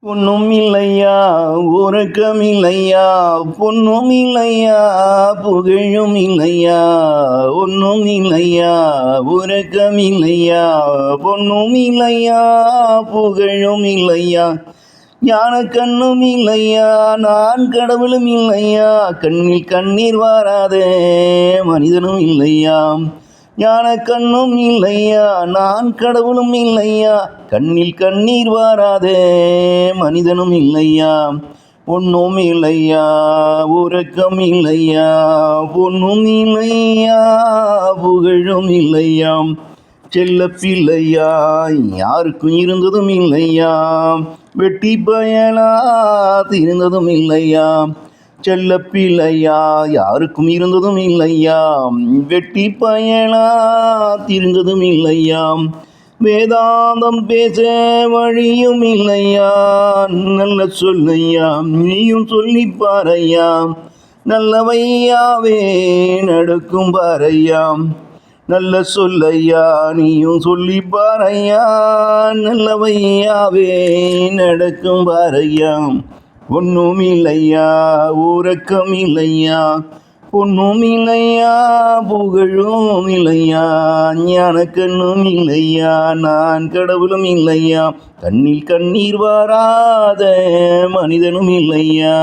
பொன்னும் இல்லையா உறக்கம் இல்லையா, பொன்னும் இல்லையா புகழும் இல்லையா, ஒன்னும் இல்லையா உறக்கம் இல்லையா, பொன்னும் இல்லையா புகழும் இல்லையா, ஞான கண்ணும் இல்லையா நான் கடவுளும் இல்லையா, கண்ணில் கண்ணீர் வாராதே மனிதனும் இல்லையா, ஞான கண்ணும் இல்லையா நான் கடவுளும் இல்லையா, கண்ணில் கண்ணீர் வாராதே மனிதனும் இல்லையா, ஒன்னும் இல்லையா உறக்கம் இல்லையா, பொன்னும் இல்லையா புகழும் இல்லையா, செல்ல பிள்ளையா யாருக்கும் இருந்ததும் இல்லையா, வெட்டி பயலா இருந்ததும் இல்லையா, செல்ல பிள்ளையா யாருக்கும் இருந்ததும் இல்லையா, வெட்டி பயலா இருந்ததும் இல்லையா, வேதாந்தம் பேச வழியும் இல்லையா, நல்ல சொல்லையா நீயும் சொல்லி பாரையா, நல்லவையாவே நடக்கும் பாரையா, நல்ல சொல்லையா நீயும் சொல்லி பாரையா, நல்லவையாவே நடக்கும் பாரையா, ஒன்னும் இல்லையா உறக்கம் இல்லையா, பொன்னும் இல்லையா புகழும் இல்லையா, ஞான கண்ணும் இல்லையா நான் கடவுளும் இல்லையா, கண்ணில் கண்ணீர் வாராத மனிதனும் இல்லையா.